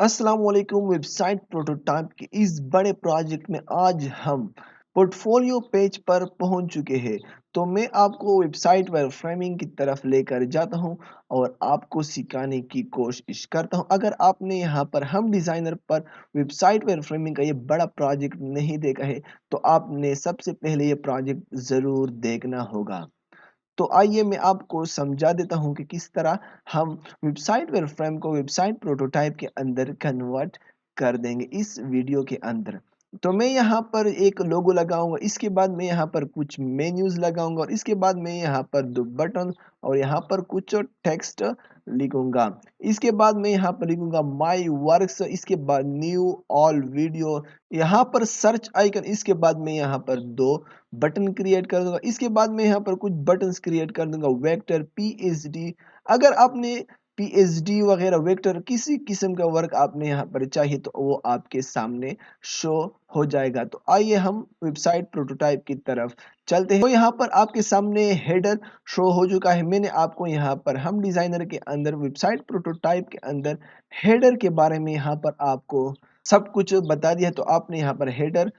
अस्सलाम वालेकुम। Website prototype के इस बड़े प्रोजेक्ट में आज हम पोर्टफोलियो पेज पर पहुंच चुके हैं। तो मैं आपको वेबसाइट वायरफ्रेमिंग की तरफ लेकर जाता हूं और आपको सिखाने की कोशिश करता हूं। अगर आपने यहां पर हम डिज़ाइनर पर वेबसाइट वायरफ्रेमिंग का ये बड़ा प्रोजेक्ट नहीं देखा है तो आपने सबसे पहले ये प्रोजेक्ट ज़रूर देखना होगा। तो आइए मैं आपको समझा देता हूँ कि किस तरह हम वेबसाइट वायरफ्रेम को वेबसाइट प्रोटोटाइप के अंदर कन्वर्ट कर देंगे इस वीडियो के अंदर। तो मैं यहाँ पर एक लोगो लगाऊंगा, इसके बाद मैं यहाँ पर कुछ मेन्यूज लगाऊंगा और इसके बाद मैं यहाँ पर दो बटन और यहाँ पर कुछ टेक्स्ट लिखूंगा। इसके बाद मैं यहाँ पर लिखूंगा माई वर्क्स, इसके बाद न्यू ऑल वीडियो, यहाँ पर सर्च आइकन, इसके बाद मैं यहाँ पर दो बटन क्रिएट कर दूंगा। इसके बाद मैं यहाँ पर कुछ बटन्स क्रिएट कर दूंगा वेक्टर पीएचडी। अगर आपने पीएचडी वगैरह वेक्टर किसी किस्म का वर्क आपने यहाँ पर चाहिए तो वो आपके सामने शो हो जाएगा। तो आइए हम वेबसाइट प्रोटोटाइप की तरफ चलते हैं। तो यहाँ पर आपके सामने हेडर शो हो चुका है। मैंने आपको यहाँ पर हम डिजाइनर के अंदर वेबसाइट प्रोटोटाइप के अंदर हेडर के बारे में यहाँ पर आपको सब कुछ बता दिया है। तो आपने यहाँ पर हेडर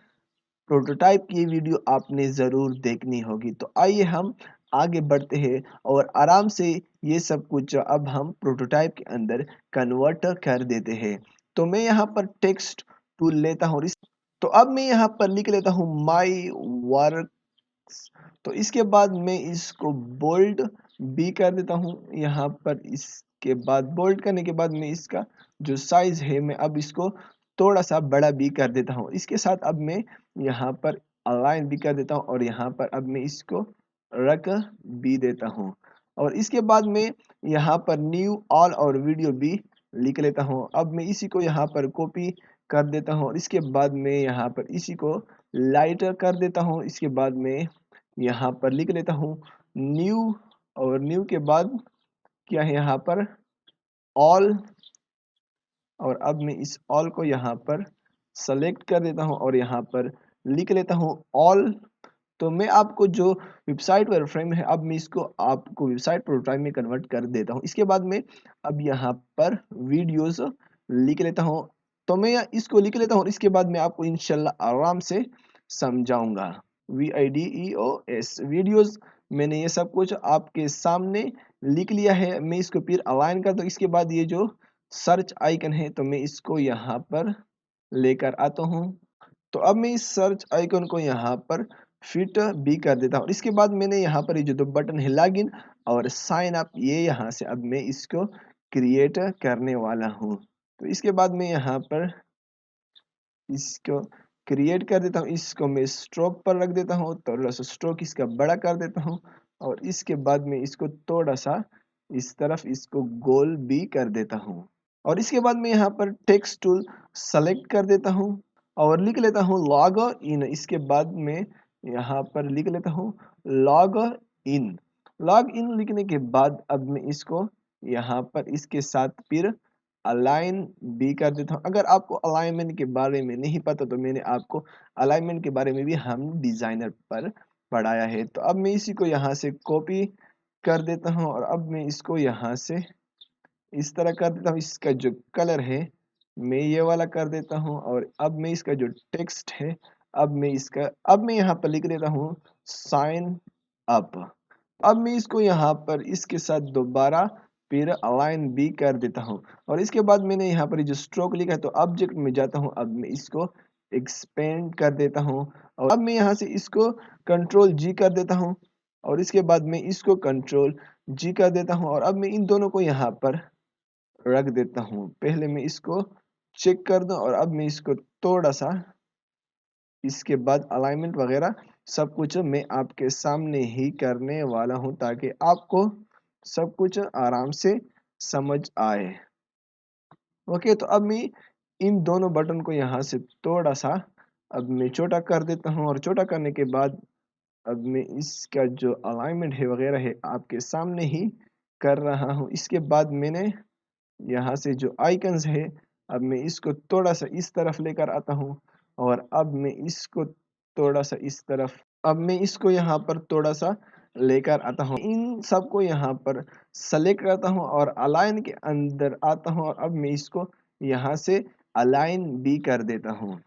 प्रोटोटाइप की वीडियो आपने ज़रूर देखनी होगी। तो आइए हम आगे बढ़ते हैं और आराम से ये सब कुछ अब हम प्रोटोटाइप के अंदर कन्वर्ट कर देते हैं। तो मैं यहाँ पर टेक्स्ट टूल लेता हूँ और तो अब मैं यहाँ पर लिख लेता हूँ माई वर्क। तो इसके बाद मैं इसको बोल्ड भी कर देता हूँ। यहाँ पर इसके बाद बोल्ड करने के बाद मैं इसका जो साइज है मैं अब इसको थोड़ा सा बड़ा भी कर देता हूँ। इसके साथ अब मैं यहाँ पर अलाइन भी कर देता हूँ और यहाँ पर अब मैं इसको रख भी देता हूँ और इसके बाद मैं यहाँ पर न्यू ऑल और वीडियो भी लिख लेता हूँ। अब मैं इसी को यहाँ पर कॉपी कर देता हूँ और इसके बाद मैं यहाँ पर इसी को लाइटर कर देता हूँ। इसके बाद मैं यहाँ पर लिख लेता हूँ न्यू और न्यू के बाद क्या है यहाँ पर ऑल और अब मैं इस ऑल को यहाँ पर सेलेक्ट कर देता हूँ और यहाँ पर लिख लेता हूँ ऑल। तो मैं आपको जो वेबसाइट वायरफ्रेम है अब मैं इसको आपको वेबसाइट प्रोटोटाइप में कन्वर्ट कर देता हूँ। इसके बाद मैं अब यहाँ पर वीडियोस लिख लेता हूँ। तो मैं इसको लिख लेता हूँ और इसके बाद मैं आपको इंशाल्लाह आराम से समझाऊंगा। VIDEOS वीडियोस, मैंने ये सब कुछ आपके सामने लिख लिया है। मैं इसको फिर अलाइन कर दूँ। इसके बाद ये जो सर्च आइकन है तो मैं इसको यहाँ पर लेकर आता हूँ। तो अब मैं इस सर्च आइकन को यहाँ पर फिट भी कर देता हूँ। इसके बाद मैंने यहाँ पर ये जो दो बटन है लॉगिन और साइन अप, ये यहाँ से अब मैं इसको क्रिएट करने वाला हूँ। तो इसके बाद मैं यहाँ पर इसको क्रिएट कर देता हूँ। इसको मैं स्ट्रोक पर रख देता हूँ, थोड़ा सा स्ट्रोक इसका बड़ा कर देता हूँ और इसके बाद मैं इसको थोड़ा सा इस तरफ इसको गोल भी कर देता हूँ और इसके बाद मैं यहाँ पर टेक्स्ट टूल सेलेक्ट कर देता हूँ और लिख लेता हूँ लॉग इन। इसके बाद मैं यहाँ पर लिख लेता हूँ लॉग इन। लॉग इन लिखने के बाद अब मैं इसको यहाँ पर इसके साथ फिर अलाइन भी कर देता हूँ। अगर आपको अलाइनमेंट के बारे में नहीं पता तो मैंने आपको अलाइनमेंट के बारे में भी हम डिज़ाइनर पर पढ़ाया है। तो अब मैं इसी को यहाँ से कॉपी कर देता हूँ और अब मैं इसको यहाँ से इस तरह कर देता हूँ। इसका जो कलर है मैं ये वाला कर देता हूँ और अब मैं इसका जो टेक्स्ट है अब मैं यहाँ पर लिख देता हूँ साइन अप। अब मैं इसको यहाँ पर इसके साथ दोबारा फिर अलाइन भी कर देता हूँ और इसके बाद मैंने यहाँ पर जो स्ट्रोक लिखा है तो ऑब्जेक्ट में जाता हूँ। अब मैं इसको एक्सपेंड कर देता हूँ और अब मैं यहाँ से इसको कंट्रोल जी कर देता हूँ और इसके बाद मैं इसको कंट्रोल जी कर देता हूँ और अब मैं इन दोनों को यहाँ पर रख देता हूँ। पहले मैं इसको चेक कर दूँ और अब मैं इसको थोड़ा सा इसके बाद अलाइनमेंट वगैरह सब कुछ मैं आपके सामने ही करने वाला हूँ ताकि आपको सब कुछ आराम से समझ आए। ओके, तो अब मैं इन दोनों बटन को यहाँ से थोड़ा सा अब मैं छोटा कर देता हूँ और छोटा करने के बाद अब मैं इसका जो अलाइनमेंट है वगैरह है आपके सामने ही कर रहा हूँ। इसके बाद मैंने यहाँ से जो आइकन्स है अब मैं इसको थोड़ा सा इस तरफ लेकर आता हूँ और अब मैं इसको थोड़ा सा इस तरफ अब मैं इसको यहाँ पर थोड़ा सा लेकर आता हूँ। इन सबको यहाँ पर सेलेक्ट करता हूँ और अलाइन के अंदर आता हूँ और अब मैं इसको यहाँ से अलाइन भी कर देता हूँ।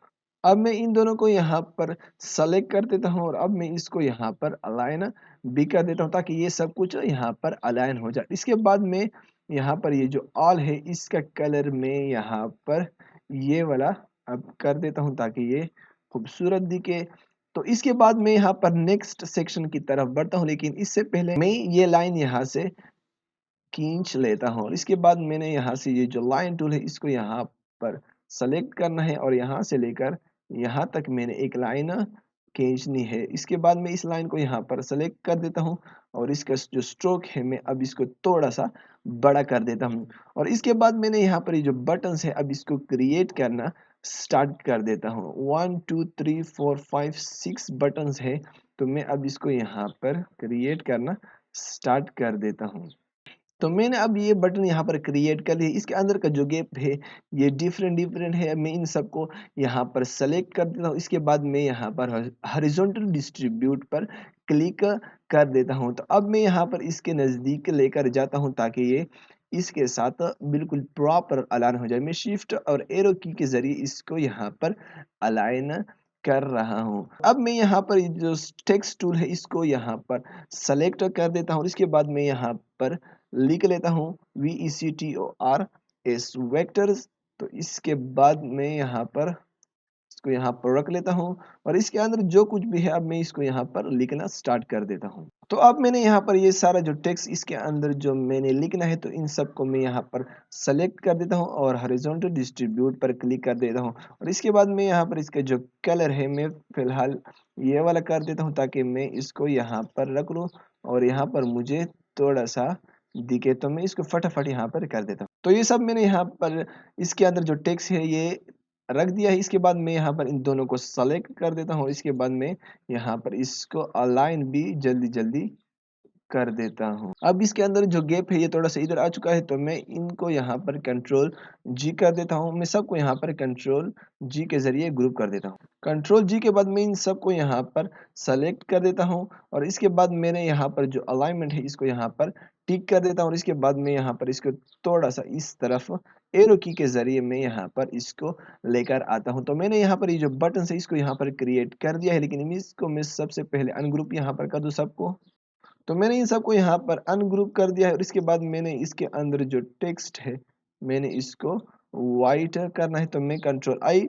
अब मैं इन दोनों को यहाँ पर सेलेक्ट कर देता हूँ और अब मैं इसको यहाँ पर अलाइन भी कर देता हूँ ताकि ये सब कुछ यहाँ पर अलाइन हो जाए। इसके बाद मैं यहाँ पर ये जो ऑल है इसका कलर मैं यहाँ पर ये वाला अब कर देता हूँ ताकि ये खूबसूरत दिखे। तो इसके बाद मैं यहाँ पर नेक्स्ट सेक्शन की तरफ बढ़ता हूँ, लेकिन इससे पहले मैं ये लाइन यहाँ से खींच लेता हूँ और इसके बाद मैंने यहाँ से ये जो लाइन टूल है इसको यहाँ पर सेलेक्ट करना है और यहाँ से लेकर यहाँ तक मैंने एक लाइन खींचनी है। इसके बाद मैं इस लाइन को यहाँ पर सेलेक्ट कर देता हूँ और इसका जो स्ट्रोक है मैं अब इसको थोड़ा सा बड़ा कर देता हूँ और इसके बाद मैंने यहाँ पर ये जो बटन्स है अब इसको क्रिएट करना स्टार्ट कर देता हूँ। 1 2 3 4 5 6 बटन्स है, तो मैं अब इसको यहाँ पर क्रिएट करना स्टार्ट कर देता हूँ। तो मैंने अब ये बटन यहाँ पर क्रिएट कर लिया। इसके अंदर का जो गैप है ये डिफरेंट है। मैं इन सबको यहाँ पर सेलेक्ट कर देता हूँ। इसके बाद मैं यहाँ पर हॉरिजॉन्टल डिस्ट्रीब्यूट पर क्लिक कर देता हूँ। तो अब मैं यहाँ पर इसके नज़दीक लेकर जाता हूँ ताकि ये इसके साथ बिल्कुल प्रॉपर अलाइन हो जाए। मैं शिफ्ट और एरो की के ज़रिए इसको यहाँ पर अलाइन कर रहा हूँ। अब मैं यहाँ पर जो टेक्स्ट टूल है इसको यहाँ पर सेलेक्ट कर देता हूँ। इसके बाद मैं यहाँ पर लिख लेता हूँ VECTORS वेक्टर्स। तो इसके बाद मैं यहाँ पर इसको यहाँ पर रख लेता हूँ और इसके अंदर जो कुछ भी है अब मैं इसको यहाँ पर लिखना स्टार्ट कर देता हूँ। तो अब मैंने यहाँ पर ये सारा जो टेक्स्ट इसके अंदर जो मैंने लिखना है तो इन सबको मैं यहाँ पर सेलेक्ट कर देता हूँ और हॉरिजॉन्टल डिस्ट्रीब्यूट पर क्लिक कर देता हूँ और इसके बाद मैं यहाँ पर इसका जो कलर है मैं फिलहाल ये वाला कर देता हूँ ताकि मैं इसको यहाँ पर रख लूँ और यहाँ पर मुझे थोड़ा सा दिखे, तो मैं इसको फटाफट यहाँ पर कर देता हूँ। तो ये सब मैंने यहाँ पर इसके अंदर जो टेक्स्ट है ये रख दिया है। इसके बाद मैं यहाँ पर इन दोनों को सेलेक्ट कर देता हूँ। इसके बाद मैं यहाँ पर इसको अलाइन भी जल्दी कर देता हूँ। अब इसके अंदर जो गैप है ये थोड़ा सा इधर आ चुका है, तो मैं इनको यहाँ पर कंट्रोल जी कर देता हूँ। मैं सबको यहाँ पर कंट्रोल जी के जरिए ग्रुप कर देता हूँ। कंट्रोल जी के बाद मैं इन सबको यहाँ पर सेलेक्ट कर देता हूँ और इसके बाद मैंने यहाँ पर जो अलाइनमेंट है इसको यहाँ पर टिक कर देता हूँ और इसके बाद मैं यहाँ पर इसको थोड़ा सा इस तरफ एरो की के जरिए मैं यहाँ पर इसको लेकर आता हूँ। तो मैंने यहाँ पर ये जो बटन है इसको यहाँ पर क्रिएट कर दिया है, लेकिन इसको मैं सबसे पहले अनग्रुप यहाँ पर कर दूँ सबको। तो मैंने इन सबको यहाँ पर अनग्रुप कर दिया है और इसके बाद मैंने इसके अंदर जो टेक्स्ट है मैंने इसको वाइट करना है, तो मैं कंट्रोल आई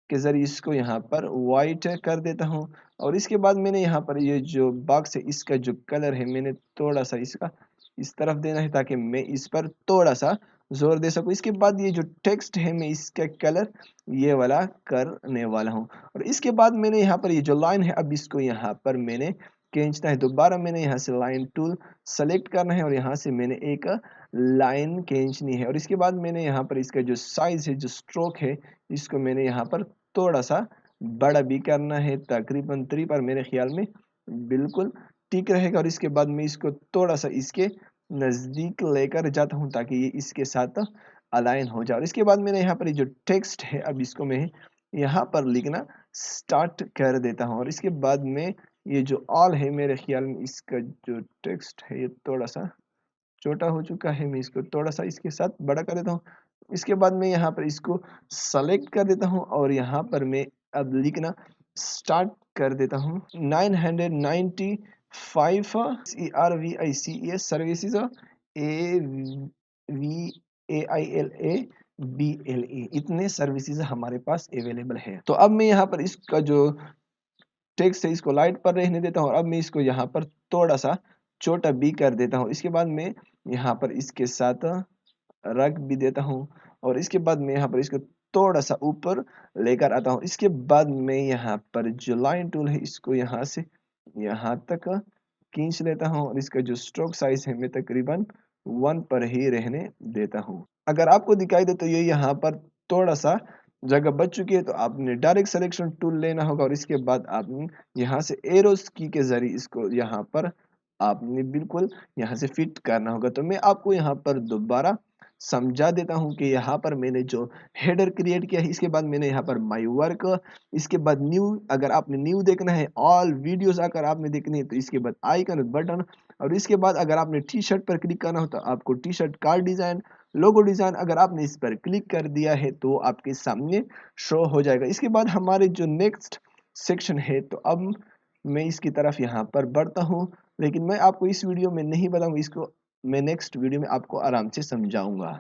के जरिए इसको यहाँ पर वाइट कर देता हूँ और इसके बाद मैंने यहाँ पर ये जो बॉक्स है इसका जो कलर है मैंने थोड़ा सा इसका इस तरफ देना है ताकि मैं इस पर थोड़ा सा जोर दे सकूँ। इसके बाद ये जो टेक्स्ट है मैं इसका कलर ये वाला करने वाला हूँ और इसके बाद मैंने यहाँ पर ये जो लाइन है अब इसको यहाँ पर मैंने खींचना है। दोबारा मैंने यहाँ से लाइन टूल सेलेक्ट करना है और यहाँ से मैंने एक लाइन खींचनी है और इसके बाद मैंने यहाँ पर इसका जो साइज है जो स्ट्रोक है इसको मैंने यहाँ पर थोड़ा सा बड़ा भी करना है, तकरीबन 3 पर मेरे ख्याल में बिल्कुल ठीक रहेगा और इसके बाद मैं इसको थोड़ा सा इसके नज़दीक लेकर जाता हूँ ताकि ये इसके साथ अलाइन हो जाए और इसके बाद मैंने यहाँ पर ये जो टेक्स्ट है अब इसको मैं यहाँ पर लिखना स्टार्ट कर देता हूँ और इसके बाद में ये जो ऑल है मेरे ख्याल में इसका जो टेक्स्ट है ये थोड़ा सा छोटा हो चुका है, मैं इसको थोड़ा सा इसके साथ बड़ा कर देता हूँ। इसके बाद मैं यहाँ पर इसको सेलेक्ट कर देता हूँ और यहाँ पर मैं अब लिखना स्टार्ट कर देता हूँ 995 CRVICES सर्विसेज AVAILA इतने सर्विसेज हमारे पास अवेलेबल है। तो अब मैं यहाँ पर इसका जो टेक्स्ट है इसको लाइट पर रहने देता हूँ और अब मैं इसको यहाँ पर थोड़ा सा छोटा भी कर देता हूँ। इसके बाद मैं यहाँ पर इसके साथ रख भी देता हूँ और इसके बाद मैं यहाँ पर इसको थोड़ा सा ऊपर लेकर आता हूँ। इसके बाद मैं यहाँ पर जो लाइन टूल है इसको यहाँ से यहाँ तक खींच लेता हूँ और इसका जो स्ट्रोक साइज है मैं तकरीबन 1 पर ही रहने देता हूँ। अगर आपको दिखाई दे तो ये यहाँ पर थोड़ा सा जगह बच चुकी है, तो आपने डायरेक्ट सिलेक्शन टूल लेना होगा और इसके बाद आपने यहाँ से एरोस की के जरिए इसको यहाँ पर आपने बिल्कुल यहाँ से फिट करना होगा। तो मैं आपको यहाँ पर दोबारा समझा देता हूँ कि यहाँ पर मैंने जो हेडर क्रिएट किया है इसके बाद मैंने यहाँ पर माय वर्क, इसके बाद न्यू, अगर आपने न्यू देखना है, ऑल वीडियोस अगर आपने देखनी है तो इसके बाद आइकन बटन और इसके बाद अगर आपने टी शर्ट पर क्लिक करना हो तो आपको T shirt card design, logo design अगर आपने इस पर क्लिक कर दिया है तो आपके सामने शो हो जाएगा। इसके बाद हमारे जो नेक्स्ट सेक्शन है तो अब मैं इसकी तरफ यहाँ पर बढ़ता हूँ, लेकिन मैं आपको इस वीडियो में नहीं बताऊँगा, इसको मैं नेक्स्ट वीडियो में आपको आराम से समझाऊँगा।